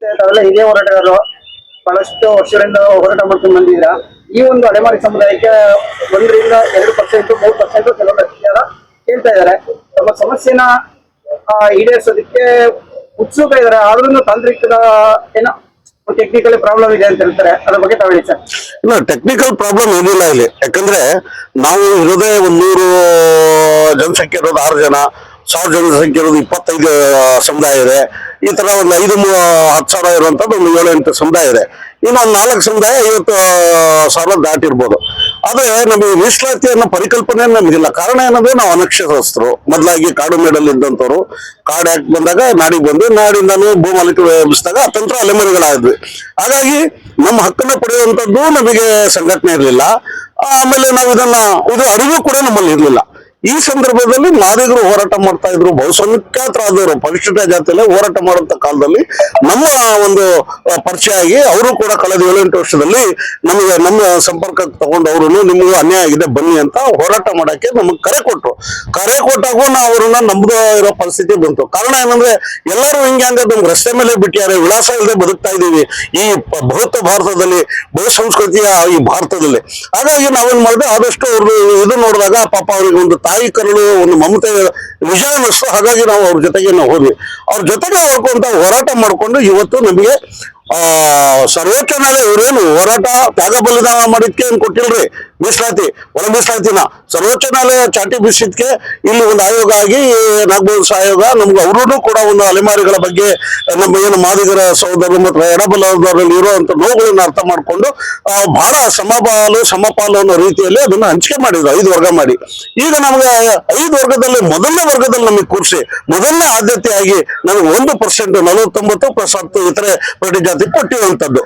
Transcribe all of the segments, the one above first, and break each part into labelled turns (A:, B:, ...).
A: ತಾವೆಲ್ಲ ಹಿರಿಯ ಹೋರಾಟಗಾರರು ಬಹಳಷ್ಟು ವರ್ಷಗಳಿಂದ ಹೋರಾಟ ಮಾಡ್ಕೊಂಡು ಬಂದಿದ್ರ. ಈ ಒಂದು ಅಲೆಮಾರಿ ಸಮುದಾಯಕ್ಕೆ 1-2%, 3% ಕೆಲವೊಂದು ಜನ ಕೇಳ್ತಾ ಇದಾರೆ. ತಮ್ಮ ಸಮಸ್ಯೆನ ಈಡೇರಿಸೋದಕ್ಕೆ ಉತ್ಸುಕ ಇದಾರೆ. ಆದ್ರೂ ತಾಂತ್ರಿಕದ ಏನೋ ಟೆಕ್ನಿಕಲ್ ಪ್ರಾಬ್ಲಮ್ ಇದೆ ಅಂತ ಹೇಳ್ತಾರೆ. ಅದ್ರ ಬಗ್ಗೆ ತಾವು ಹೇಳಿ ಸರ್.
B: ಇಲ್ಲ, ಟೆಕ್ನಿಕಲ್ ಪ್ರಾಬ್ಲಮ್ ಏನಿಲ್ಲ ಇಲ್ಲಿ. ಯಾಕಂದ್ರೆ ನಾವು ಇರೋದೇ 100 ಜನಸಂಖ್ಯೆ ಇರೋದು 6 ಜನ, 1000 ಜನಸಂಖ್ಯೆ ಇರೋದು 25 ಸಮುದಾಯ ಇದೆ. ಈ ತರ ಒಂದು 5-10 ಸಾವಿರ ಇರುವಂತದ್ದು ಒಂದು 7-8 ಸಮುದಾಯ ಇದೆ. ಇನ್ನೊಂದು 4 ಸಮುದಾಯ 50,000 ದಾಟಿರ್ಬೋದು. ಆದ್ರೆ ನಮಗೆ ಮೀಸಲಾತಿ ಅನ್ನೋ ಪರಿಕಲ್ಪನೆ ನಮಗಿಲ್ಲ. ಕಾರಣ ಏನಂದ್ರೆ ನಾವು ಅನಕ್ಷರಸ್ಥರು. ಮೊದಲಾಗಿ ಕಾಡು ಮೇಡಲ್ಲಿ ಇದ್ದಂಥವ್ರು. ಕಾಡು ಆಕ್ಟ್ ಬಂದಾಗ ನಾಡಿಗೆ ಬಂದು ನಾಡಿಂದಾನು ಭೂಮಾಲಿಕೆ ಎಬ್ಬಿಸಿದಾಗ ಅತಂತ್ರ ಅಲೆಮಾರಿಗಳಾದ್ವಿ. ಹಾಗಾಗಿ ನಮ್ಮ ಹಕ್ಕನ್ನು ಪಡೆಯುವಂಥದ್ದು ನಮಗೆ ಸಂಘಟನೆ ಇರಲಿಲ್ಲ. ಆಮೇಲೆ ನಾವು ಇದು ಅರಿವು ಕೂಡ ನಮ್ಮಲ್ಲಿ ಇರಲಿಲ್ಲ. ಈ ಸಂದರ್ಭದಲ್ಲಿ ಮಾದಿಗರು ಹೋರಾಟ ಮಾಡ್ತಾ ಇದ್ರು. ಬಹುಸಂಖ್ಯಾತರಾದವರು ಪರಿಶಿಷ್ಟ ಜಾತಿಯಲ್ಲಿ ಹೋರಾಟ ಮಾಡುವಂತ ಕಾಲದಲ್ಲಿ ನಮ್ಮ ಒಂದು ಪರಿಚಯ ಆಗಿ ಅವರು ಕೂಡ ಕಳೆದ 7-8 ವರ್ಷದಲ್ಲಿ ನಮಗೆ ನಮ್ಮ ಸಂಪರ್ಕಕ್ಕೆ ತಗೊಂಡು ಅವರು ನಿಮಗೂ ಅನ್ಯಾಯ ಆಗಿದೆ ಬನ್ನಿ ಅಂತ ಹೋರಾಟ ಮಾಡಕ್ಕೆ ನಮಗೆ ಕರೆ ಕೊಟ್ಟಾಗೂ ನಾವು ಅವ್ರನ್ನ ನಂಬದ ಇರೋ ಪರಿಸ್ಥಿತಿ ಬಂತು. ಕಾರಣ ಏನಂದ್ರೆ ಎಲ್ಲರೂ ಹಿಂಗೆ ಅಂದ್ರೆ ನಮ್ಗೆ ರಸ್ತೆ ಮೇಲೆ ಬಿಟ್ಟಿದ್ದಾರೆ, ವಿಳಾಸ ಇಲ್ಲದೆ ಬದುಕ್ತಾ ಇದ್ದೀವಿ ಈ ಬೃಹತ್ ಭಾರತದಲ್ಲಿ, ಬಹುಸಂಸ್ಕೃತಿಯ ಈ ಭಾರತದಲ್ಲಿ. ಹಾಗಾಗಿ ನಾವೇನ್ ಮಾಡಿದೆ, ಆದಷ್ಟು ಅವ್ರು ಇದು ನೋಡಿದಾಗ ಪಾಪ ಅವ್ರಿಗೆ ಒಂದು ತಾಯಿ ಕರುಳು, ಒಂದು ಮಮತೆ ನಿಜ ಅನ್ನಿಸ್ತು. ಹಾಗಾಗಿ ನಾವು ಅವ್ರ ಜೊತೆಗೆ ನಾವು ಹೋದ್ವಿ. ಅವ್ರ ಜೊತೆಗೆ ಹೋಗ್ಕೊಂತ ಹೋರಾಟ ಮಾಡ್ಕೊಂಡು ಇವತ್ತು ನಮಗೆ ಸರ್ವೋಚ್ಚ ನ್ಯಾಯಾಲಯ ಇವರೇನು ಹೋರಾಟ ತ್ಯಾಗ ಬಲಿದಾನ ಮಾಡಿದ್ಕೆ ಏನ್ ಕೊಟ್ಟಿಲ್ರಿ ಮೀಸಲಾತಿ, ಒಳ ಮೀಸಲಾತಿನ ಸರ್ವೋಚ್ಚ ನ್ಯಾಯಾಲಯ ಚಾಟಿ ಬೀಸಿದ್ಕೆ ಇಲ್ಲಿ ಒಂದು ಆಯೋಗ ಆಗಿ ನಾಗಭೂಷ ಆಯೋಗ ನಮ್ಗೆ ಅವ್ರೂ ಕೂಡ ಒಂದು ಅಲೆಮಾರಿಗಳ ಬಗ್ಗೆ ನಮ್ಮ ಏನು ಮಾದಿಗರ ಸಹೋದರರು ಮತ್ತು ಎಡಬಲದಲ್ಲಿ ಇರುವಂತ ನೋವುಗಳನ್ನ ಅರ್ಥ ಮಾಡ್ಕೊಂಡು ಬಹಳ ಸಮಪಾಲು ಅನ್ನೋ ರೀತಿಯಲ್ಲಿ ಅದನ್ನ ಹಂಚಿಕೆ ಮಾಡಿದ್ರು 5 ವರ್ಗ ಮಾಡಿ. ಈಗ ನಮ್ಗೆ 5 ವರ್ಗದಲ್ಲಿ ಮೊದಲನೇ ವರ್ಗದಲ್ಲಿ ನಮಗೆ ಕೂರಿಸಿ ಮೊದಲನೇ ಆದ್ಯತೆಯಾಗಿ ನಮಗೆ 1% 49+10 ಇತರೆ ಪ್ರತಿ ಜಾತಿ ಕೊಟ್ಟಿರುವಂತದ್ದು.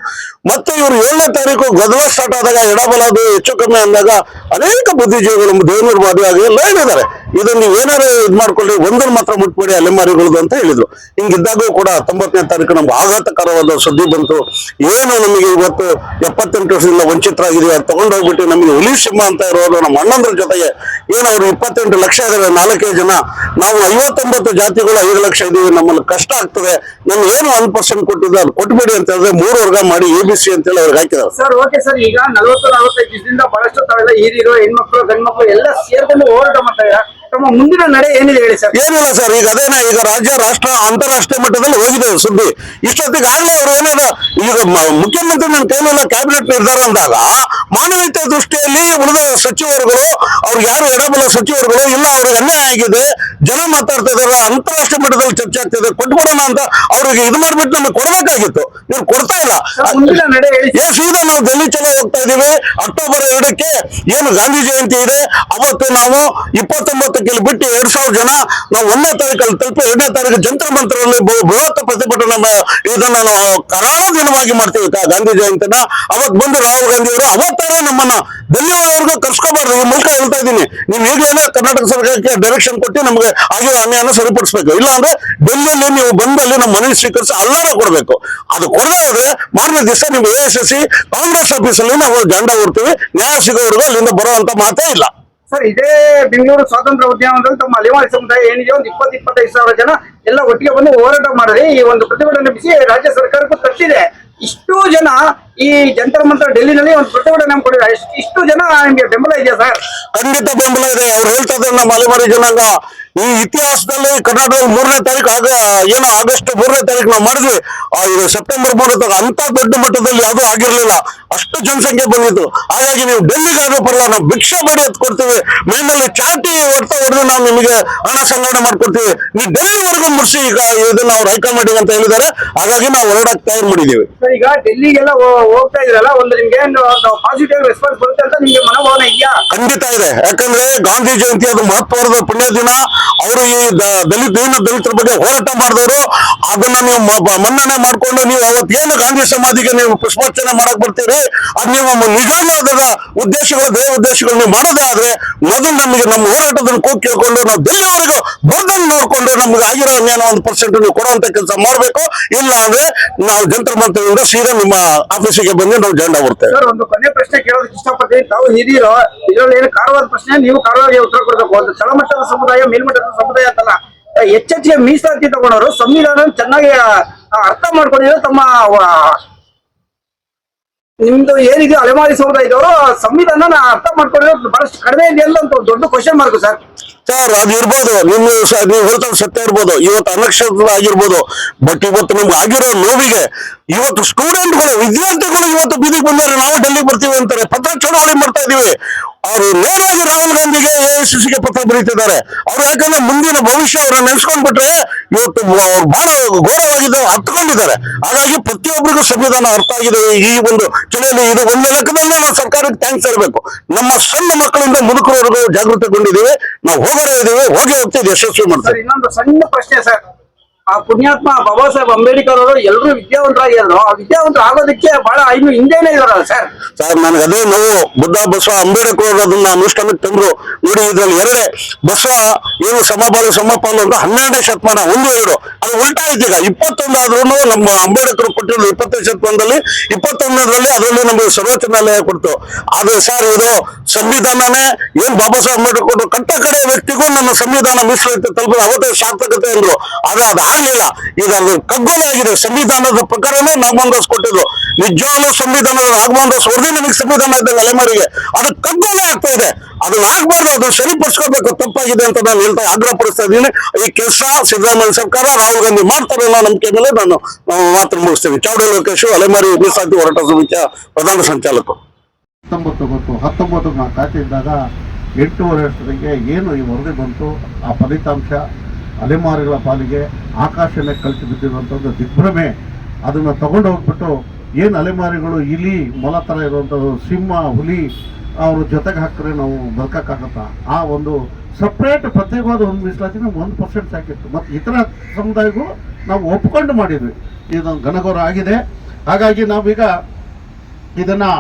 B: ಮತ್ತೆ ಇವರು 7ನೇ ತಾರೀಕು ಗದ್ದಲ ಸ್ಟಾರ್ಟ್ ಆದಾಗ ಎಡಬಲದು ಹೆಚ್ಚು ಕಮ್ಮಿ ಅಂದಾಗ ಅನೇಕ ಬುದ್ಧಿಜೀವಿಗಳು ದೇವನೂರು ಮದುವೆ ಆಗಿ ಎಲ್ಲ ಹೇಳಿದ್ದಾರೆ, ಇದನ್ನ ನೀವೇನಾರು ಇದ್ ಮಾಡ್ಕೊಳ್ಳಿ, ಒಂದನ್ನು ಮಾತ್ರ ಮುಟ್ಬೇಡಿ ಅಲೆಮಾರಿಗಳದು ಅಂತ ಹೇಳಿದ್ರು. ಹಿಂಗಿದ್ದಾಗೂ ಕೂಡ 19ನೇ ತಾರೀಕು ನಮ್ಗೆ ಆಘಾತಕರವಾದ ಸುದ್ದಿ ಬಂತು. ಏನು ನಮಗೆ ಇವತ್ತು 78 ವರ್ಷದಿಂದ ವಂಚಿತರಾಗಿದೀವಿ, ಅದು ತಗೊಂಡೋಗ್ಬಿಟ್ಟು ನಮಗೆ ಹುಲಿ ಸಿಂಹ ಅಂತ ಇರೋರು ನಮ್ಮ ಅಣ್ಣಂದ್ರ ಜೊತೆಗೆ ಏನು ಅವ್ರು 28 ಲಕ್ಷ ಇದಾರೆ, 4 ಜನ, ನಾವು 59 ಜಾತಿಗಳು 5 ಲಕ್ಷ ಇದೀವಿ, ನಮ್ಮಲ್ಲಿ ಕಷ್ಟ ಆಗ್ತದೆ, ನಮ್ಗೆ ಏನು 1% ಕೊಟ್ಟಿದ್ದು ಅದು ಕೊಟ್ಬೇಡಿ ಅಂತ ಹೇಳಿದ್ರೆ 3 ವರ್ಗ ಮಾಡಿ ABC ಅಂತ ಹೇಳಿ ಅವ್ರಿಗೆ ಹಾಕಿದ್ರು.
A: ಸರ್ ಓಕೆ ಸರ್, ಈಗ 40-45 ದಿವಸದಿಂದ ಬಹಳಷ್ಟು ತಾವೆಲ್ಲ ಹಿರಿಯರು, ಹೆಣ್ಮಕ್ಳು, ಗಂಡ್ಮಕ್ಳು ಎಲ್ಲ ಸೇರ್ಕೊಂಡು ಹೋರಾಟ ಮಾಡ್ತಾ ಇದ್ದಾರೆ. ತಮ್ಮ ಮುಂದಿನ ನಡೆ ಏನಿದೆ ಹೇಳಿ ಸರ್.
B: ಏನಿಲ್ಲ ಸರ್, ಈಗ ಅದೇನ ಈಗ ರಾಜ್ಯ, ರಾಷ್ಟ್ರ, ಅಂತಾರಾಷ್ಟ್ರೀಯ ಮಟ್ಟದಲ್ಲಿ ಹೋಗಿದೆ ಸುದ್ದಿ. ಇಷ್ಟೊತ್ತಿಗಾಗಲೇ ಅವ್ರು ಏನಾದ ಈಗ ಮುಖ್ಯಮಂತ್ರಿ ನನ್ನ ಕೈಲೆಲ್ಲ ಕ್ಯಾಬಿನೆಟ್ ನಿರ್ಧಾರ ಅಂದಾಗ ಮಾನವೀಯತೆ ದೃಷ್ಟಿಯಲ್ಲಿ ಉಳಿದ ಸಚಿವರುಗಳು, ಅವ್ರಿಗೆ ಯಾರು ಎಡಬಲ ಸಚಿವರುಗಳು ಇಲ್ಲ, ಅವ್ರಿಗೆ ಅನ್ಯಾಯ ಆಗಿದೆ, ಜನ ಮಾತಾಡ್ತಾ ಇದಾರೆ, ಅಂತಾರಾಷ್ಟ್ರೀಯ ಮಟ್ಟದಲ್ಲಿ ಚರ್ಚೆ ಆಗ್ತಿದೆ, ಕೊಟ್ಬಿಡೋಣ ಅಂತ ಅವ್ರಿಗೆ ಇದು ಮಾಡ್ಬಿಟ್ಟು ನಮಗೆ ಕೊಡ್ಬೇಕಾಗಿತ್ತು. ಇವ್ರು ಕೊಡ್ತಾ ಇಲ್ಲ.
A: ಮುಂದಿನ ನಡೆ ಹೇಳಿ.
B: ಸೀದಾ ನಾವು ಡೆಲ್ಲಿ ಚಲೋ ಹೋಗ್ತಾ ಇದೀವಿ. ಅಕ್ಟೋಬರ್ 2ಕ್ಕೆ ಏನು ಗಾಂಧಿ ಜಯಂತಿ ಇದೆ, ಅವತ್ತು ನಾವು 29 ಬಿಟ್ಟು 2,000 ಜನ ನಾವು 1ನೇ ತಾರೀಕಲ್ಲಿ ತಲುಪಿ 2ನೇ ತಾರೀಕು ಜಂತರ ಮಂತ್ರದಲ್ಲಿ ಬೃಹತ್ ಪ್ರತಿಭಟನೆ ಇದನ್ನ ನಾವು ಕರಾಳ ದಿನವಾಗಿ ಮಾಡ್ತೀವಿ ಗಾಂಧಿ ಜಯಂತಿನ. ಅವತ್ತು ಬಂದು ರಾಹುಲ್ ಗಾಂಧಿ ಅವರು ಅವತ್ತಾರ ನಮ್ಮನ್ನ ಡೆಲ್ಲಿವರೆಗೂ ಕರ್ಸ್ಕೊಬಾರ್ದು. ಈ ಮೂಲಕ ಹೇಳ್ತಾ ಇದ್ದೀನಿ, ನೀವು ಈಗಲೇ ಕರ್ನಾಟಕ ಸರ್ಕಾರಕ್ಕೆ ಡೈರೆಕ್ಷನ್ ಕೊಟ್ಟು ನಮಗೆ ಆಗಿರೋ ಅನ್ಯಾಯನ ಸರಿಪಡಿಸ್ಬೇಕು. ಇಲ್ಲ ಅಂದ್ರೆ ಡೆಲ್ಲಿಯಲ್ಲಿ ನೀವು ಬಂದಲ್ಲಿ ನಮ್ಮ ಮನವಿ ಸ್ವೀಕರಿಸಿ ಅಲ್ಲಾರ ಕೊಡ್ಬೇಕು. ಅದು ಕೊಡದೇ ಹೋದ್ರೆ ಮಾರನೇ ದಿವಸ ನೀವು AICC ಕಾಂಗ್ರೆಸ್ ಆಫೀಸಲ್ಲಿ ನಾವು ಜಂಡ ಹೊರ್ತೀವಿ. ನ್ಯಾಯ ಸಿಗೋವರೆಗೂ ಅಲ್ಲಿಂದ ಬರುವಂತ ಮಾತೇ ಇಲ್ಲ.
A: ಸರ್, ಇದೇ ಬೆಂಗಳೂರು ಸ್ವಾತಂತ್ರ್ಯ ಉದ್ಯಾನವನದಲ್ಲಿ ತಮ್ಮ ಅಲೆಮಾರಿ ಸಮುದಾಯ ಏನಿದೆ ಒಂದು 20-25 ಸಾವಿರ ಜನ ಎಲ್ಲ ಒಟ್ಟಿಗೆ ಬಂದು ಹೋರಾಟ ಮಾಡಿದ್ರೆ ಈ ಒಂದು ಪ್ರತಿಭಟನೆ ಬಿಸಿ ರಾಜ್ಯ ಸರ್ಕಾರಕ್ಕೂ ತಟ್ಟಿದೆ. ಇಷ್ಟು ಜನ ಈ ಜಂತರ ಮಂತ್ರ ಡೆಲ್ಲಿನಲ್ಲಿ ಒಂದು ಪ್ರತಿಭಟನೆ ಹಮ್ಮಿಕೊಂಡಿದ್ದಾರೆ. ಇಷ್ಟು ಜನ ನಿಮಗೆ ಬೆಂಬಲ ಇದೆಯಾ ಸರ್?
B: ಖಂಡಿತ ಬೆಂಬಲ ಇದೆ. ಅವ್ರು ಹೇಳ್ತಾ ಇದ್ದಾರೆ ನಮ್ಮ ಅಲೆಮಾರಿ ಜನಾಂಗ ಈ ಇತಿಹಾಸದಲ್ಲಿ ಕರ್ನಾಟಕದಲ್ಲಿ 3ನೇ ತಾರೀಕು ಏನೋ ಆಗಸ್ಟ್ 3ನೇ ತಾರೀಕು ನಾವು ಮಾಡಿದ್ವಿ. ಇದು ಸೆಪ್ಟೆಂಬರ್ 3 ಅಂತ ದೊಡ್ಡ ಮಟ್ಟದಲ್ಲಿ ಯಾವುದೂ ಆಗಿರ್ಲಿಲ್ಲ, ಅಷ್ಟು ಜನಸಂಖ್ಯೆ ಬಂದಿತ್ತು. ಹಾಗಾಗಿ ನೀವು ಡೆಲ್ಲಿಗಾದ್ರೂ ಬರಲ್ಲ, ನಾವು ಭಿಕ್ಷೆ ಬೇಡಿ ಎತ್ ಕೊಡ್ತೀವಿ, ಮೇನಲ್ಲಿ ಚಾಟಿ ಹೊಡೆದು ನಾವು ನಿಮಗೆ ಹಣ ಸಂಗ್ರಹಣೆ ಮಾಡ್ಕೊಡ್ತೀವಿ, ನೀವು ಡೆಲ್ಲಿವರೆಗೂ ಮುಗಿಸಿ ಈಗ ಇದನ್ನ ಅವ್ರು ಹೈಕಮಾಂಡಿಗೆ ಅಂತ ಹೇಳಿದ್ದಾರೆ. ಹಾಗಾಗಿ ನಾವು ಹೊರಡಕ್ಕೆ ತಯಾರು ಮಾಡಿದ್ದೀವಿ.
A: ಈಗ ಡೆಲ್ಲಿಗೆಲ್ಲ ಹೋಗ್ತಾ ಇದ್ರಲ್ಲ, ಒಂದು ನಿಮ್ಗೆ ಪಾಸಿಟಿವ್ ರೆಸ್ಪಾನ್ಸ್ ಬರುತ್ತೆ ಅಂತ ನಿಮ್ಗೆ ಮನೋಭಾವನೆ ಇದೆಯಾ?
B: ಖಂಡಿತ ಇದೆ. ಯಾಕಂದ್ರೆ ಗಾಂಧಿ ಜಯಂತಿ ಅದು ಮಹತ್ವದ ಪುಣ್ಯ ದಿನ. ಅವರು ಈ ದಲಿತರ ಬಗ್ಗೆ ಹೋರಾಟ ಮಾಡಿದವರು, ಅದನ್ನ ನೀವು ಮನ್ನಣೆ ಮಾಡ್ಕೊಂಡು ನೀವು ಅವತ್ತೇನು ಗಾಂಧಿ ಸಮಾಧಿಗೆ ನೀವು ಪುಷ್ಪಾರ್ಚನೆ ಮಾಡಕ್ ಬರ್ತೀರಿ, ಅದ್ ನೀವು ನಿಜವಾದ ಉದ್ದೇಶಗಳು, ದೇವ ಉದ್ದೇಶಗಳು ನೀವು ಮಾಡೋದೇ ಆದ್ರೆ ಮೊದಲು ನಮಗೆ ನಮ್ಮ ಹೋರಾಟದನ್ನು ಕೂಗ್ ಕೇಳ್ಕೊಂಡು ನಾವು ಡೆಲ್ಲಿವರೆಗೂ ಬಂದನ್ನು ನೋಡ್ಕೊಂಡು ನಮ್ಗೆ ಆಗಿರೋ ಅನ್ಯಾಯ 1% ನೀವು ಕೊಡುವಂತ ಕೆಲಸ ಮಾಡ್ಬೇಕು. ಇಲ್ಲ ಅಂದ್ರೆ ನಾವು ಜಂತರ ಮಂತ್ರದಿಂದ ಸೀದಾ ನಿಮ್ಮ ಆಫೀಸಿಗೆ ಬಂದು ನಾವು ಜೆಂಡಾ ಹೊರ್ತೇವೆ.
A: ಸರ್, ಒಂದು ಕೊನೆ ಪ್ರಶ್ನೆ ಕೇಳೋದಕ್ಕೆ ಇಷ್ಟಪಡ್ತೀನಿ. ತಾವು ಹಿರಿಯರು, ಇದರಲ್ಲಿ ಏನು ಕಾರವಾರ ಪ್ರಶ್ನೆ, ನೀವು ಕಾರವಾರಿಗೆ ಉತ್ತರ ಕೊಡಬೇಕು. ಒಂದು ತಳಮಟ್ಟದ ಸಮುದಾಯ, ಮೇಲ್ಮಟ್ಟದ ಸಮುದಾಯ ಅಂತಲ್ಲ, ಹೆಚ್ಚೆಚ್ಚಿಗೆ ಮೀಸಲಾತಿ ತಗೊಂಡವರು ಸಂವಿಧಾನ ಚೆನ್ನಾಗಿ ಅರ್ಥ ಮಾಡ್ಕೊಂಡಿರೋ ತಮ್ಮ ನಿಮ್ದು ಏನಿದೆ ಅಲೆಮಾರಿ ಸಮುದಾಯದವರು ಸಂವಿಧಾನ ಅರ್ಥ ಮಾಡ್ಕೊಂಡಿರೋ ಬಹಳಷ್ಟು ಕಡಿಮೆ ಇದೆ ಅಂತ ಒಂದು ದೊಡ್ಡ ಕ್ವಶನ್ ಮಾರ್ಕ್ ಸರ್.
B: ಸರ್ ಅದು ಇರ್ಬೋದು, ನೀವು ಹೇಳ್ತಾ ಸತ್ಯ ಇರ್ಬೋದು, ಇವತ್ತು ಅನಕ್ಷರ ಆಗಿರ್ಬೋದು. ಬಟ್ ಇವತ್ತು ನಮ್ಗೆ ಆಗಿರೋ ನೋವಿಗೆ ಇವತ್ತು ಸ್ಟೂಡೆಂಟ್ಗಳು, ವಿದ್ಯಾರ್ಥಿಗಳು ಇವತ್ತು ಬೀದಿಗೆ ಬಂದರೆ ನಾವು ಡೆಲ್ಲಿಗೆ ಬರ್ತೀವಿ ಅಂತಾರೆ, ಪತ್ರ ಚಳವಳಿ ಮಾಡ್ತಾ ಇದೀವಿ. ಅವರು ನೇರವಾಗಿ ರಾಹುಲ್ ಗಾಂಧಿಗೆ AICCಗೆ ಪತ್ರ ಬರೀತಿದ್ದಾರೆ. ಅವ್ರು ಯಾಕಂದ್ರೆ ಮುಂದಿನ ಭವಿಷ್ಯ ಅವರ ನೆನೆಸ್ಕೊಂಡ್ಬಿಟ್ರೆ ಇವತ್ತು ಅವ್ರು ಬಹಳ ಘೋರವಾಗಿದ್ದು ಹತ್ಕೊಂಡಿದ್ದಾರೆ. ಹಾಗಾಗಿ ಪ್ರತಿಯೊಬ್ಬರಿಗೂ ಸಂವಿಧಾನ ಅರ್ಥ ಆಗಿದೆ ಈ ಒಂದು ಚಳಿಯಲ್ಲಿ. ಇದು ಒಂದು ಲೆಕ್ಕದಲ್ಲಿ ನಾವು ಸರ್ಕಾರಕ್ಕೆ ಥ್ಯಾಂಕ್ಸ್ ಹೇಳಬೇಕು. ನಮ್ಮ ಸಣ್ಣ ಮಕ್ಕಳಿಂದ ಮುದುಕರವರೆಗೂ ಜಾಗೃತಿಗೊಂಡಿದ್ದೀವಿ. ನಾವು ಹೋಗೋರೇ ಇದೀವಿ, ಹೋಗಿ ಹೋಗ್ತೀವಿ, ಯಶಸ್ವಿ ಮಾಡ್ತೀವಿ.
A: ಇನ್ನೊಂದು ಸಣ್ಣ ಪ್ರಶ್ನೆ ಸರ್, ಆ ಪುಣ್ಯಾತ್ಮ ಬಾಬಾ ಸಾಹೇಬ್ ಅಂಬೇಡ್ಕರ್ ಅವರು ಎಲ್ಲರೂ ವಿದ್ಯಾವಂತರಾಗಿದ್ರು, ಆ ವಿದ್ಯಾವಂತರು ಆಗೋದಕ್ಕೆ ಬಹಳ ಇನ್ನು ಹಿಂದೆನೇ ಇದಾರಲ್ಲ ಸರ್.
B: ಸರ್ ನನಗೆ ಅದೇ ನೋವು. ಬುದ್ಧ ಬಸವ ಅಂಬೇಡ್ಕರ್ ಅದನ್ನ ಅನುಷ್ಠಾನಕ್ಕೆ ತಂದ್ರು ನೋಡಿ. ಇದ್ರಲ್ಲಿ ಎರಡೇ ಬಸವ ಏನು ಸಮಪಾಲು ಅಂತ 12ನೇ ಶತಮಾನ 1-2 ಅದು ಉಲ್ಟಾ ಐತಿ. ಈಗ 21 ಆದ್ರೂ ನಮ್ಮ ಅಂಬೇಡ್ಕರ್ ಕೊಟ್ಟಿರೋ 20ನೇ ಶತಮಾನದಲ್ಲಿ 21ರಲ್ಲಿ ಅದರಲ್ಲಿ ನಮಗೆ ಸರ್ವೋಚ್ಚ ನ್ಯಾಯಾಲಯ ಕೊಡ್ತು. ಆದ್ರೆ ಸರ್ ಇದು ಸಂವಿಧಾನನೇ ಏನ್ ಬಾಬಾ ಸಾಹೇಬ್ ಅಂಬೇಡ್ಕರ್ ಕೊಟ್ಟು ಕಟ್ಟ ಕಡೆ ವ್ಯಕ್ತಿಗೂ ನಮ್ಮ ಸಂವಿಧಾನ ಮೀಸಲಿಟ್ಟು ತಲುಪಿದ ಅವತ್ತೇ ಸಾರ್ಥಕತೆ ಅಂದ್ರು. ಆದ್ರೆ ಅದು ಆಗ್ಲಿಲ್ಲ. ಈಗ ಅದು ಕಗ್ಗೊಲಾಗಿದೆ. ಸಂವಿಧಾನದ ಪ್ರಕಾರನೇ ನಾಗಮೋಹನ್ ದಾಸ್ ಕೊಟ್ಟಿದ್ರು. ನಿಜವಾಗ್ಲೂ ಸಂವಿಧಾನದ ನಾಗಮೋಹನ್ ದಾಸ್ ಹೊರದೇ ನಮಗೆ ಸಂವಿಧಾನ ಇದ್ದಂಗೆ ಅಲೆಮಾರಿಗೆ ಅದು ಕಗ್ಗೊಲೆ ಆಗ್ತಾ ಇದೆ. ಅದನ್ನ ಆಗ್ಬಾರ್ದು, ಅದನ್ನ ಸರಿಪಡಿಸ್ಕೋಬೇಕು. ತಪ್ಪಾಗಿದೆ ಅಂತ ನಾನು ಹೇಳ್ತಾ ಆಗ್ರಹಪಡಿಸ್ತಾ ಇದ್ದೀನಿ. ಈ ಕೆಲಸ ಸಿದ್ದರಾಮಯ್ಯ ಸರ್ಕಾರ ರಾಹುಲ್ ಗಾಂಧಿ ಮಾಡ್ತಾರೆ ಅನ್ನೋ ನಂಬಿಕೆ ಮೇಲೆ ನಾನು ಮಾತ್ರ ಮುಗಿಸ್ತೇನೆ. ಚಾವಡಿ ಲೋಕೇಶ್, ಅಲೆಮಾರಿ ಮೀಸಲಾತಿ ಹೋರಾಟ ಸಮಿತಿಯ ಪ್ರಧಾನ ಸಂಚಾಲಕರು.
C: 19 ನಾನು ಖಾತೆ ಇದ್ದಾಗ 8.5 ವರ್ಷಗಳಿಗೆ ಏನು ಈ ವರದಿ ಬಂತು, ಆ ಫಲಿತಾಂಶ ಅಲೆಮಾರಿಗಳ ಪಾಲಿಗೆ ಆಕಾಶನೇ ಕಲಿಸಿ ಬಿದ್ದಿರುವಂಥದ್ದು ದಿಗ್ಭ್ರಮೆ. ಅದನ್ನು ತಗೊಂಡು ಹೋಗ್ಬಿಟ್ಟು ಏನು ಅಲೆಮಾರಿಗಳು ಇಲಿ ಮೊಲ ಥರ ಇರುವಂಥದ್ದು, ಸಿಂಹ ಹುಲಿ ಅವ್ರ ಜೊತೆಗೆ ಹಾಕಿದ್ರೆ ನಾವು ಬದುಕಕ್ಕಾಗತ್ತ? ಆ ಒಂದು ಸಪ್ರೇಟ್ ಪ್ರತ್ಯೇಕವಾದ ಒಂದು ಮೀಸಲಾತಿ ನಮ್ಗೆ 1% ಸಾಕಿತ್ತು. ಮತ್ತು ಇತರ ಸಮುದಾಯಗಳು ನಾವು ಒಪ್ಕೊಂಡು ಮಾಡಿದ್ವಿ. ಇದೊಂದು ಘನಘೋರ ಆಗಿದೆ. ಹಾಗಾಗಿ ನಾವೀಗ ಇದನ್ನು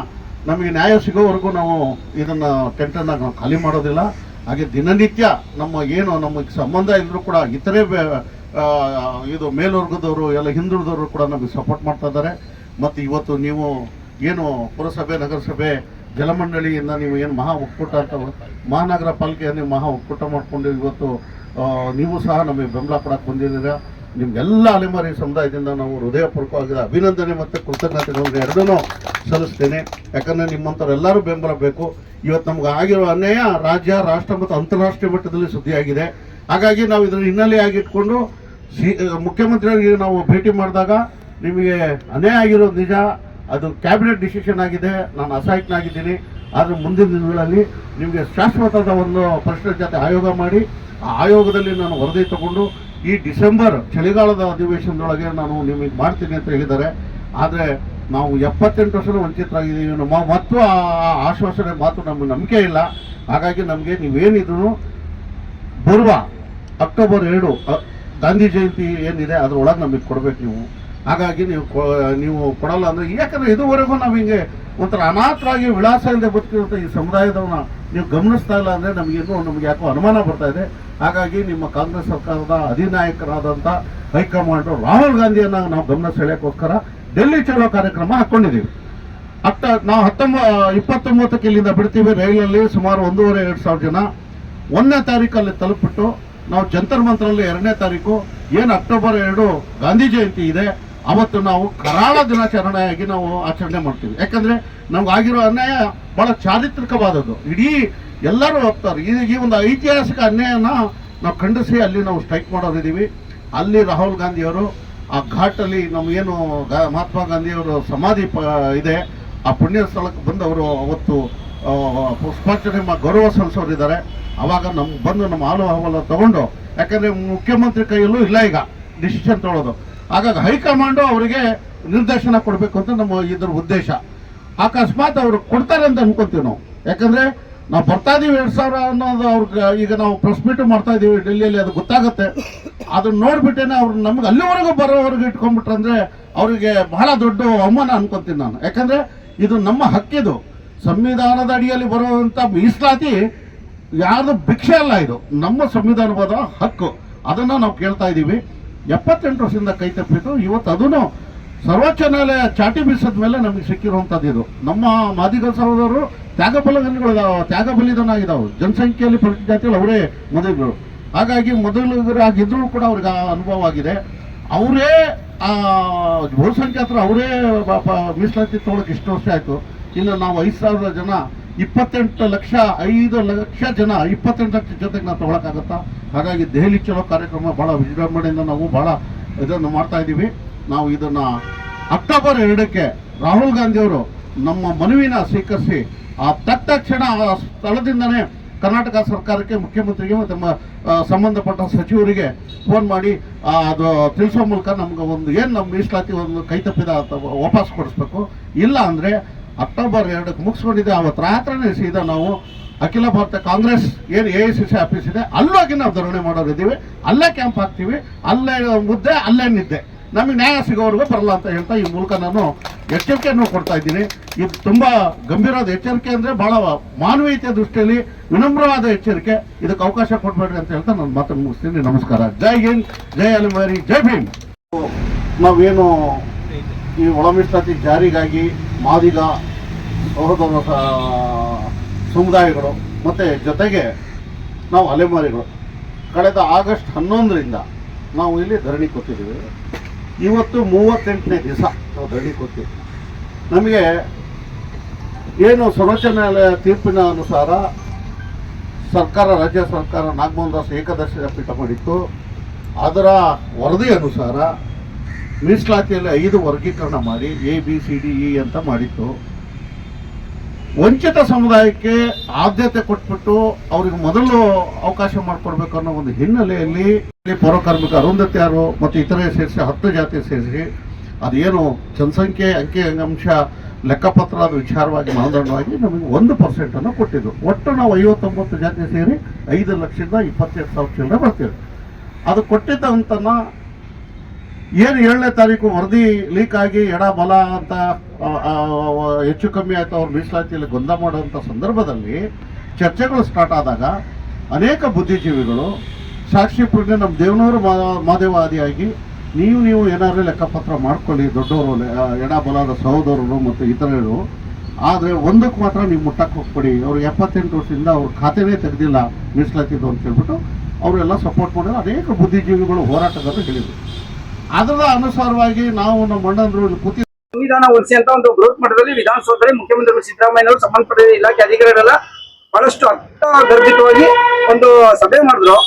C: ನಮಗೆ ನ್ಯಾಯ ಸಿಗೋವರೆಗೂ ನಾವು ಇದನ್ನು ಟೆಂಟನ್ನು ನಾವು ಖಾಲಿ ಮಾಡೋದಿಲ್ಲ. ಹಾಗೆ ದಿನನಿತ್ಯ ನಮ್ಮ ಏನು ನಮಗೆ ಸಂಬಂಧ ಇಲ್ಲರೂ ಕೂಡ ಇತರೆ ಇದು ಮೇಲ್ವರ್ಗದವರು ಎಲ್ಲ ಹಿಂದುಳಿದವರು ಕೂಡ ನಮಗೆ ಸಪೋರ್ಟ್ ಮಾಡ್ತಾ ಇದ್ದಾರೆ. ಮತ್ತು ಇವತ್ತು ನೀವು ಏನು ಪುರಸಭೆ, ನಗರಸಭೆ, ಜಲಮಂಡಳಿಯಿಂದ ನೀವು ಏನು ಮಹಾ ಒಕ್ಕೂಟ ಅಂತ ಮಹಾನಗರ ಪಾಲಿಕೆಯನ್ನು ಮಹಾ ಒಕ್ಕೂಟ ಮಾಡಿಕೊಂಡು ಇವತ್ತು ನೀವು ಸಹ ನಮಗೆ ಬೆಂಬಲ ಕೊಡಕ್ಕೆ ಬಂದಿದ್ದೀರಾ. ನಿಮಗೆಲ್ಲ ಅಲೆಮಾರಿ ಸಮುದಾಯದಿಂದ ನಾವು ಹೃದಯಪೂರ್ವಕವಾದ ಅಭಿನಂದನೆ ಮತ್ತು ಕೃತಜ್ಞತೆಗಳನ್ನು ಎರಡನ್ನೂ ಸಲ್ಲಿಸ್ತೇನೆ. ಯಾಕಂದರೆ ನಿಮ್ಮಂಥವ್ರೆಲ್ಲರೂ ಬೆಂಬಲ ಬೇಕು. ಇವತ್ತು ನಮ್ಗೆ ಆಗಿರೋ ಅನ್ಯಾಯ ರಾಜ್ಯ, ರಾಷ್ಟ್ರ ಮತ್ತು ಅಂತಾರಾಷ್ಟ್ರೀಯ ಮಟ್ಟದಲ್ಲಿ ಸುದ್ದಿಯಾಗಿದೆ. ಹಾಗಾಗಿ ನಾವು ಇದರ ಹಿನ್ನೆಲೆಯಾಗಿಟ್ಕೊಂಡು ಮುಖ್ಯಮಂತ್ರಿಯವರಿಗೆ ನಾವು ಭೇಟಿ ಮಾಡಿದಾಗ ನಿಮಗೆ ಅನ್ಯಾಯ ಆಗಿರೋದು ನಿಜ, ಅದು ಕ್ಯಾಬಿನೆಟ್ ಡಿಸಿಷನ್ ಆಗಿದೆ, ನಾನು ಅಸಹಾಯಕನಾಗಿದ್ದೀನಿ. ಆದರೆ ಮುಂದಿನ ದಿನಗಳಲ್ಲಿ ನಿಮಗೆ ಶಾಶ್ವತದ ಒಂದು ಪರಿಷ್ಕೃತ ಜಾತಿ ಆಯೋಗ ಮಾಡಿ ಆ ಆಯೋಗದಲ್ಲಿ ನಾನು ವರದಿ ತಗೊಂಡು ಈ ಡಿಸೆಂಬರ್ ಚಳಿಗಾಲದ ಅಧಿವೇಶನದೊಳಗೆ ನಾನು ನಿಮಗೆ ಮಾಡ್ತೀನಿ ಅಂತ ಹೇಳಿದ್ದಾರೆ. ಆದರೆ ನಾವು 78% ವಂಚಿತರಾಗಿದ್ದೀವಿ. ಮತ್ತು ಆ ಆಶ್ವಾಸನೆ ಮಾತು ನಮಗೆ ನಂಬಿಕೆ ಇಲ್ಲ. ಹಾಗಾಗಿ ನಮಗೆ ನೀವೇನಿದ್ರು ಬರುವ ಅಕ್ಟೋಬರ್ 2 ಗಾಂಧಿ ಜಯಂತಿ ಏನಿದೆ ಅದರೊಳಗೆ ನಮಗೆ ಕೊಡಬೇಕು ನೀವು. ಹಾಗಾಗಿ ನೀವು ಕೊಡಲ್ಲ ಅಂದರೆ, ಯಾಕಂದರೆ ಇದುವರೆಗೂ ನಾವು ಹಿಂಗೆ ಒಂಥರ ಅನಾಥರಾಗಿ ವಿಳಾಸ ಇಲ್ಲದೆ ಬದುಕಿರುವಂಥ ಈ ಸಮುದಾಯದವನ್ನ ನೀವು ಗಮನಿಸ್ತಾ ಇಲ್ಲ ಅಂದರೆ ನಮಗೆ ಯಾಕೋ ಅನುಮಾನ ಬರ್ತಾ ಇದೆ. ಹಾಗಾಗಿ ನಿಮ್ಮ ಕಾಂಗ್ರೆಸ್ ಸರ್ಕಾರದ ಅಧಿನಾಯಕರಾದಂಥ ಹೈಕಮಾಂಡು ರಾಹುಲ್ ಗಾಂಧಿಯನ್ನು ನಾವು ಗಮನ ಸೆಳೆಯೋಕ್ಕೋಸ್ಕರ ಡೆಲ್ಲಿ ಚಲೋ ಕಾರ್ಯಕ್ರಮ ಹಾಕ್ಕೊಂಡಿದ್ದೀವಿ. ನಾವು 29ಕ್ಕೆ ಇಲ್ಲಿಂದ ಬಿಡ್ತೀವಿ. ರೈಲಲ್ಲಿ ಸುಮಾರು 1,500-2,000 ಜನ 1ನೇ ತಾರೀಕಲ್ಲಿ ತಲುಪಿಬಿಟ್ಟು ನಾವು ಜಂತರ್ ಮಂತ್ರಲ್ಲಿ 2ನೇ ತಾರೀಕು ಏನು ಅಕ್ಟೋಬರ್ 2 ಗಾಂಧಿ ಜಯಂತಿ ಇದೆ ಅವತ್ತು ನಾವು ಕರಾಳ ದಿನಾಚರಣೆಯಾಗಿ ನಾವು ಆಚರಣೆ ಮಾಡ್ತೀವಿ. ಯಾಕಂದರೆ ನಮ್ಗೆ ಆಗಿರೋ ಅನ್ಯಾಯ ಭಾಳ ಚಾರಿತ್ರಿಕವಾದದ್ದು. ಇಡೀ ಎಲ್ಲರೂ ಹೋಗ್ತಾರೆ. ಈ ಒಂದು ಐತಿಹಾಸಿಕ ಅನ್ಯಾಯನ ನಾವು ಖಂಡಿಸಿ ಅಲ್ಲಿ ನಾವು ಸ್ಟ್ರೈಕ್ ಮಾಡೋರಿದ್ದೀವಿ. ಅಲ್ಲಿ ರಾಹುಲ್ ಗಾಂಧಿಯವರು ಆ ಘಾಟಲ್ಲಿ ನಮಗೇನು ಮಹಾತ್ಮ ಗಾಂಧಿಯವರು ಸಮಾಧಿ ಇದೆ, ಆ ಪುಣ್ಯ ಸ್ಥಳಕ್ಕೆ ಬಂದವರು ಅವತ್ತು ಪುಷ್ಪಾರ್ಚನೆ ಗೌರವ ಸಲ್ಲಿಸೋರಿದ್ದಾರೆ. ಆವಾಗ ನಮ್ಗೆ ಬಂದು ನಮ್ಮ ಹಾಲು ಅಹವಾಲು ತಗೊಂಡು, ಯಾಕಂದರೆ ಮುಖ್ಯಮಂತ್ರಿ ಕೈಯಲ್ಲೂ ಇಲ್ಲ ಈಗ ಡಿಸಿಷನ್ ತೊಗೊಳ್ಳೋದು. ಹಾಗಾಗಿ ಹೈಕಮಾಂಡು ಅವರಿಗೆ ನಿರ್ದೇಶನ ಕೊಡಬೇಕು ಅಂತ ನಮ್ಮ ಇದ್ರ ಉದ್ದೇಶ. ಅಕಸ್ಮಾತ್ ಅವರು ಕೊಡ್ತಾರೆ ಅಂತ ಅನ್ಕೊಂತೀವಿ ನಾವು. ಯಾಕಂದರೆ ನಾವು ಬರ್ತಾ ಇದ್ದೀವಿ 2000 ಅನ್ನೋದು ಅವ್ರಿಗೆ ಈಗ ನಾವು ಪ್ರೆಸ್ ಮೀಟ್ ಮಾಡ್ತಾ ಇದ್ದೀವಿ ಡೆಲ್ಲಿಯಲ್ಲಿ, ಅದು ಗೊತ್ತಾಗುತ್ತೆ. ಅದನ್ನ ನೋಡ್ಬಿಟ್ಟೇನೆ ಅವ್ರು ನಮ್ಗೆ ಅಲ್ಲಿವರೆಗೂ ಬರೋವರೆಗೂ ಇಟ್ಕೊಂಡ್ಬಿಟ್ರಂದ್ರೆ ಅವರಿಗೆ ಬಹಳ ದೊಡ್ಡ ಅವಮಾನ ಅನ್ಕೊಂತೀನಿ ನಾನು. ಯಾಕಂದರೆ ಇದು ನಮ್ಮ ಹಕ್ಕಿದು. ಸಂವಿಧಾನದ ಅಡಿಯಲ್ಲಿ ಬರುವಂಥ ಮೀಸಲಾತಿ ಯಾರ್ದು ಭಿಕ್ಷೆ ಅಲ್ಲ, ಇದು ನಮ್ಮ ಸಂವಿಧಾನವಾದ ಹಕ್ಕು. ಅದನ್ನು ನಾವು ಕೇಳ್ತಾ ಇದ್ದೀವಿ. 78 ವರ್ಷದಿಂದ ಕೈ ತಪ್ಪಿದ್ದು ಇವತ್ತು ಅದನ್ನು ಸರ್ವೋಚ್ಚ ನ್ಯಾಯಾಲಯ ಚಾಟಿ ಬೀಸದ ಮೇಲೆ ನಮಗೆ ಸಿಕ್ಕಿರುವಂಥದ್ದು. ಇದು ನಮ್ಮ ಮಾದಿಗ ಸಹೋದರರು ತ್ಯಾಗ ಬಲಿದಾನ ಆಗಿದ್ದಾವೆ. ಜನಸಂಖ್ಯೆಯಲ್ಲಿ ಪರಿಶಿಷ್ಟ ಜಾತಿಗಳು ಅವರೇ ಮೊದಲಿಗರು. ಹಾಗಾಗಿ ಮೊದಲಿಗರಾಗಿದ್ದರೂ ಕೂಡ ಅವ್ರಿಗೆ ಆ ಅನುಭವ ಆಗಿದೆ. ಅವರೇ ಬಹುಸಂಖ್ಯಾತರು ಅವರೇ ಮೀಸಲಾತಿ ತೊಗೊಳಕ್ಕೆ ಇಷ್ಟು ವರ್ಷ ಆಯಿತು. ಇನ್ನು ನಾವು 5,000 ಜನ 28 ಲಕ್ಷ 5 ಲಕ್ಷ ಜನ 28 ಲಕ್ಷ ಜೊತೆಗೆ ನಾವು ತೊಗೊಳಕ್ಕಾಗತ್ತಾ? ಹಾಗಾಗಿ ದೆಹಲಿ ಚಲೋ ಕಾರ್ಯಕ್ರಮ ಭಾಳ ವಿಜೃಂಭಣೆಯಿಂದ ನಾವು ಭಾಳ ಇದನ್ನು ಮಾಡ್ತಾ ಇದ್ದೀವಿ. ನಾವು ಇದನ್ನು ಅಕ್ಟೋಬರ್ 2ಕ್ಕೆ ರಾಹುಲ್ ಗಾಂಧಿಯವರು ನಮ್ಮ ಮನವಿನ ಸ್ವೀಕರಿಸಿ ತಕ್ಷಣ ಆ ಸ್ಥಳದಿಂದನೇ ಕರ್ನಾಟಕ ಸರ್ಕಾರಕ್ಕೆ, ಮುಖ್ಯಮಂತ್ರಿಗೆ ಮತ್ತು ಸಂಬಂಧಪಟ್ಟ ಸಚಿವರಿಗೆ ಫೋನ್ ಮಾಡಿ ಅದು ತಿಳಿಸೋ ಮೂಲಕ ನಮ್ಗೆ ಒಂದು ಏನು ನಮ್ಮ ಮೀಸಲಾತಿ ಒಂದು ಕೈತಪ್ಪಿದ ವಾಪಸ್ ಕೊಡಿಸ್ಬೇಕು. ಇಲ್ಲ ಅಂದರೆ ಅಕ್ಟೋಬರ್ 2ಕ್ಕೆ ಮುಗಿಸ್ಕೊಂಡಿದ್ದೆ ಅವತ್ತು ರಾತ್ರಿನೇ ಸೀದಾ ನಾವು ಅಖಿಲ ಭಾರತ ಕಾಂಗ್ರೆಸ್ ಏನು AICC ಆಫೀಸ್ ಇದೆ ಅಲ್ಲೋಗಿ ನಾವು ಧರಣಿ ಮಾಡೋರಿದ್ದೀವಿ. ಅಲ್ಲೇ ಕ್ಯಾಂಪ್ ಹಾಕ್ತೀವಿ, ಅಲ್ಲೇ ಮುದ್ದೆ ಅಲ್ಲೇ ನಿದ್ದೆ, ನಮಗೆ ನ್ಯಾಯ ಸಿಗೋವರೆಗೂ ಬರಲ್ಲ ಅಂತ ಹೇಳ್ತಾ ಈ ಮೂಲಕ ನಾನು ಎಚ್ಚರಿಕೆಯನ್ನು ಕೊಡ್ತಾ ಇದ್ದೀನಿ. ಇದು ತುಂಬ ಗಂಭೀರವಾದ ಎಚ್ಚರಿಕೆ, ಅಂದರೆ ಭಾಳ ಮಾನವೀಯತೆಯ ದೃಷ್ಟಿಯಲ್ಲಿ ವಿನಮ್ರವಾದ ಎಚ್ಚರಿಕೆ. ಇದಕ್ಕೆ ಅವಕಾಶ ಕೊಡಬೇಡ್ರಿ ಅಂತ ಹೇಳ್ತಾ ನಾನು ಮಾತನ್ನು ಮುಗಿಸ್ತೀನಿ. ನಮಸ್ಕಾರ. ಜೈ ಹಿಂದ್, ಜೈ ಅಲಿಮಾರಿ, ಜೈ ಭೀಮ್. ನಾವೇನು ಈ ಒಳ ಮೀಸಲಾತಿ ಜಾರಿಗಾಗಿ ಮಾದಿಗ ಸಹೋದರ ಸಮುದಾಯಗಳು ಮತ್ತು ಜೊತೆಗೆ ನಾವು ಅಲೆಮಾರಿಗಳು ಕಳೆದ ಆಗಸ್ಟ್ 11ರಿಂದ ನಾವು ಇಲ್ಲಿ ಧರಣಿ ಕೂತಿದ್ದೀವಿ. ಇವತ್ತು 38ನೇ ದಿವಸ ನಾವು ಧರಣಿ ಕೂತೀವಿ. ನಮಗೆ ಏನು ಸರ್ವೋಚ್ಚ ನ್ಯಾಯಾಲಯ ತೀರ್ಪಿನ ಅನುಸಾರ ಸರ್ಕಾರ, ರಾಜ್ಯ ಸರ್ಕಾರ ನಾಗಮೋಹನ್ ದಾಸ್ ಏಕದರ್ಶನ ಪೀಠ ಮಾಡಿತ್ತು. ಅದರ ವರದಿ ಅನುಸಾರ ಮೀಸಲಾತಿಯಲ್ಲಿ 5 ವರ್ಗೀಕರಣ ಮಾಡಿ ABCDE ಅಂತ ಮಾಡಿತ್ತು. ವಂಚಿತ ಸಮುದಾಯಕ್ಕೆ ಆದ್ಯತೆ ಕೊಟ್ಬಿಟ್ಟು ಅವ್ರಿಗೆ ಮೊದಲು ಅವಕಾಶ ಮಾಡಿಕೊಡ್ಬೇಕು ಅನ್ನೋ ಒಂದು ಹಿನ್ನೆಲೆಯಲ್ಲಿ ಪೌರಕಾರ್ಮಿಕ ಅರುಂಧತಿ ಯಾರು ಮತ್ತು ಇತರೆ ಸೇರಿಸಿ 10 ಜಾತಿ ಸೇರಿಸಿ ಅದೇನು ಜನಸಂಖ್ಯೆ ಅಂಕಿಅಂಶ ಲೆಕ್ಕಪತ್ರದ ವಿಚಾರವಾಗಿ ಮಾನದಂಡವಾಗಿ ನಮಗೆ 1% ಕೊಟ್ಟಿದ್ದು. ಒಟ್ಟು ನಾವು 59 ಜಾತಿ ಸೇರಿ 5,27,000 ಚಿಲ್ಲರೆ ಬರ್ತೀವಿ. ಅದು ಕೊಟ್ಟಿದ್ದಂತನ ಏನು 7ನೇ ತಾರೀಕು ವರದಿ ಲೀಕ್ ಆಗಿ ಎಡ ಬಲ ಅಂತ ಹೆಚ್ಚು ಕಮ್ಮಿ ಆಯಿತು, ಅವ್ರು ಮೀಸಲಾತಿಯಲ್ಲಿ ಗೊಂದಲ ಮಾಡುವಂಥ ಸಂದರ್ಭದಲ್ಲಿ ಚರ್ಚೆಗಳು ಸ್ಟಾರ್ಟ್ ಆದಾಗ ಅನೇಕ ಬುದ್ಧಿಜೀವಿಗಳು ಸಾಕ್ಷಿ ಪ್ರಜ್ಞೆ ನಮ್ಮ ದೇವನೂರು ಮಾದೇವಾದಿಯಾಗಿ ನೀವು ಏನಾದರೂ ಲೆಕ್ಕಪತ್ರ ಮಾಡ್ಕೊಳ್ಳಿ, ದೊಡ್ಡವರು ಎಡ ಬಲದ ಸಹೋದರರು ಮತ್ತು ಇತರರು, ಆದರೆ ಒಂದಕ್ಕೆ ಮಾತ್ರ ನೀವು ಮುಟ್ಟಕ್ಕೆ ಹೋಗ್ಬೇಡಿ, ಅವ್ರಿಗೆ 78 ವರ್ಷದಿಂದ ಅವ್ರ ಖಾತೆನೇ ತೆಗೆದಿಲ್ಲ ಮೀಸಲಾತಿದ್ದು ಅಂತ ಹೇಳ್ಬಿಟ್ಟು ಅವರೆಲ್ಲ ಸಪೋರ್ಟ್ ಮಾಡಿದ್ರು. ಅನೇಕ ಬುದ್ಧಿಜೀವಿಗಳು ಹೋರಾಟಗಾರರು ಹೇಳಿದರು. ಅದರ ಅನುಸಾರವಾಗಿ ನಾವು ನಮ್ಮ ಅಣ್ಣಂದ್ರು ಇಲ್ಲಿ
A: ಸಂವಿಧಾನ ಉಳಿಸಿ ಅಂತ ಒಂದು ಬೃಹತ್ ಮಟ್ಟದಲ್ಲಿ ವಿಧಾನಸೌಧದಲ್ಲಿ ಮುಖ್ಯಮಂತ್ರಿಗಳು ಸಿದ್ದರಾಮಯ್ಯವರು ಸಂಬಂಧಪಟ್ಟ ಇಲಾಖೆ ಅಧಿಕಾರಿಗಳೆಲ್ಲ ಬಹಳಷ್ಟು ಅರ್ಥಗರ್ಭಿತವಾಗಿ ಒಂದು ಸಭೆ ಮಾಡಿದ್ರು.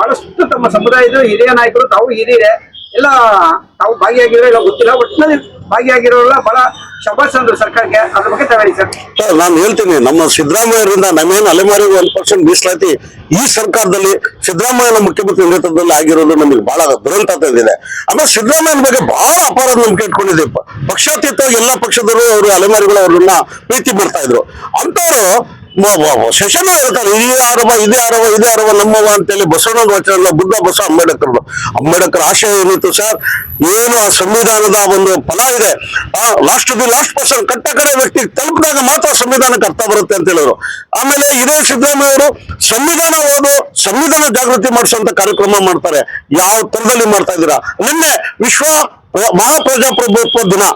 A: ಬಹಳಷ್ಟು ತಮ್ಮ ಸಮುದಾಯದ ಹಿರಿಯ ನಾಯಕರು, ತಾವು ಹಿರಿಯರೇ ಎಲ್ಲ ತಾವು ಭಾಗಿಯಾಗಿರೋ ಇಲ್ಲ ಗೊತ್ತಿಲ್ಲ, ಒಟ್ಟಿನಲ್ಲಿ ಭಾಗಿಯಾಗಿರೋಲ್ಲ ಬಹಳ ಶಬಾಷ್ ಅಂದ್ರು ಸರ್ಕಾರಕ್ಕೆ. ಅದ್ರ ಬಗ್ಗೆ ತಗೊಳ್ಳಿ ಸರ್.
B: ನಾನು ಹೇಳ್ತೀನಿ, ನಮ್ಮ ಸಿದ್ದರಾಮಯ್ಯರಿಂದ ನಮ್ಮೇನು ಅಲೆಮಾರಿಗೆ 1% ಮೀಸಲಾತಿ ಈ ಸರ್ಕಾರದಲ್ಲಿ ಸಿದ್ದರಾಮಯ್ಯನ ಮುಖ್ಯಮಂತ್ರಿ ನೇತೃತ್ವದಲ್ಲಿ ಆಗಿರೋದು ನಮಗೆ ಬಹಳ ದುರಂತ ತಂದಿದೆ. ಆಮೇಲೆ ಸಿದ್ದರಾಮಯ್ಯನ ಬಗ್ಗೆ ಬಹಳ ಅಪಾರ ನಂಬಿಕೆ ಇಟ್ಕೊಂಡಿದ್ದೀವಿ. ಪಕ್ಷಾತೀತವಾಗಿ ಎಲ್ಲ ಪಕ್ಷದವರು ಅವರು ಅಲೆಮಾರಿಗಳು ಅವ್ರನ್ನ ಪ್ರೀತಿ ಮಾಡ್ತಾ ಇದ್ರು. ಅಂತವರು ಶಶನ ಹೇಳ್ತಾರೆ, ಇದೇ ಅರವ ನಮ್ಮವ ಅಂತೇಳಿ ಬಸವಣ್ಣನ ವಚನ, ಬುದ್ಧ ಬಸವ ಅಂಬೇಡ್ಕರ್ ಆಶಯ ಏನಿತ್ತು ಸರ್, ಏನು ಆ ಸಂವಿಧಾನದ ಒಂದು ಫಲ ಇದೆ, last to the last person, ಕಟ್ಟ ಕಡೆ ವ್ಯಕ್ತಿ ತಲುಪಿದಾಗ ಮಾತ್ರ ಸಂವಿಧಾನಕ್ಕೆ ಅರ್ಥ ಬರುತ್ತೆ ಅಂತ ಹೇಳಿದ್ರು. ಆಮೇಲೆ ಇದೇ ಸಿದ್ದರಾಮಯ್ಯ ಅವರು ಸಂವಿಧಾನ ಓದು, ಸಂವಿಧಾನ ಜಾಗೃತಿ ಮಾಡಿಸುವಂತ ಕಾರ್ಯಕ್ರಮ ಮಾಡ್ತಾರೆ. ಯಾವ ತರದಲ್ಲಿ ಮಾಡ್ತಾ ಇದ್ದೀರಾ? ನಿನ್ನೆ ವಿಶ್ವ ಮಹಾಪ್ರಜಾಪ್ರಭುತ್ವ ದಿನ,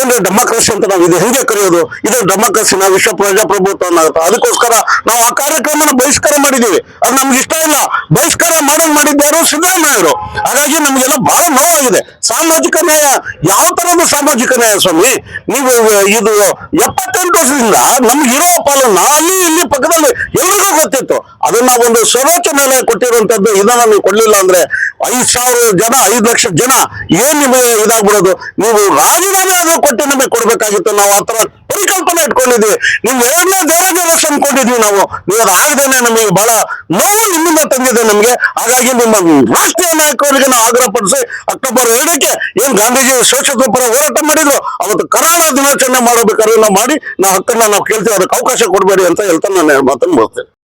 B: ಏನು ಡೆಮಾಕ್ರಸಿ ಅಂತ ನಾವು ಇದು ಹೆಂಗೆ ಕರೆಯೋದು? ಇದು ಡೆಮಾಕ್ರಸಿನ ವಿಶ್ವ ಪ್ರಜಾಪ್ರಭುತ್ವ ಅನ್ನೋದು. ಅದಕ್ಕೋಸ್ಕರ ನಾವು ಆ ಕಾರ್ಯಕ್ರಮನ ಬಹಿಷ್ಕಾರ ಮಾಡಿದ್ದೀವಿ. ಅದು ನಮ್ಗೆ ಇಷ್ಟ ಇಲ್ಲ. ಬಹಿಷ್ಕಾರ ಮಾಡಿದ್ದಾರು ಸಿದ್ದರಾಮಯ್ಯವರು. ಹಾಗಾಗಿ ನಮಗೆಲ್ಲ ಬಹಳ ನೋವಾಗಿದೆ. ಸಾಮಾಜಿಕ ನ್ಯಾಯ ಯಾವ ತರದ ಸಾಮಾಜಿಕ ನ್ಯಾಯ ಸ್ವಾಮಿ? ನೀವು ಇದು 78 ವರ್ಷದಿಂದ ನಮ್ಗೆ ಇರೋ ಪಾಲನ್ನ ಅಲ್ಲಿ ಇಲ್ಲಿ ಪಕ್ಕದಲ್ಲಿ ಎಲ್ರಿಗೂ ಗೊತ್ತಿತ್ತು. ಅದನ್ನ ಒಂದು ಸರ್ವೋಚ್ಚ ನ್ಯಾಯಾಲಯ ಕೊಟ್ಟಿರುವಂತದ್ದು, ಇದನ್ನ ನೀವು ಕೊಡ್ಲಿಲ್ಲ ಅಂದ್ರೆ 5,000 ಜನ 5 ಲಕ್ಷ ಜನ ಏನ್ ನಿಮಗೆ ಇದಾಗ್ಬಿಡೋದು? ನೀವು ರಾಜೀನಾಮೆ ಅದು ಕೊಟ್ಟು ನಮಗೆ ಕೊಡ್ಬೇಕಾಗಿತ್ತು. ನಾವು ಆತರ ಪರಿಕಲ್ಪನೆ ಇಟ್ಕೊಂಡಿದ್ವಿ. ನೀವು 2ನೇ ದೇವರಾಜ ಅನ್ಕೊಂಡಿದ್ವಿ ನಾವು. ನೀವು ಅದು ಆಗದೇನೆ ನಮಗೆ ಬಹಳ ನೋವು ನಿಮ್ಮಿಂದ ತಂದಿದೆ ನಮಗೆ. ಹಾಗಾಗಿ ನಿಮ್ಮ ರಾಷ್ಟ್ರೀಯ ನಾಯಕರಿಗೆ ನಾವು ಆಗ್ರಹ ಪಡಿಸಿ ಅಕ್ಟೋಬರ್ 2ಕ್ಕೆ ಏನ್ ಗಾಂಧೀಜಿ ಶೋಷಿತ ಪರ ಹೋರಾಟ ಮಾಡಿದ್ರು, ಅವತ್ತು ಕರಾಳ ದಿನಾಚರಣೆ ಮಾಡಬೇಕಾದ್ರೆ ನಾವು ಮಾಡಿ ನಾವು ಹಕ್ಕನ್ನ ನಾವು ಕೇಳ್ತೀವಿ. ಅದಕ್ಕೆ ಅವಕಾಶ ಕೊಡಬೇಡಿ ಅಂತ ಹೇಳ್ತಾ ನಾನು ಮಾತನ್ನು ಮುಗಿಸ್ತೇನೆ.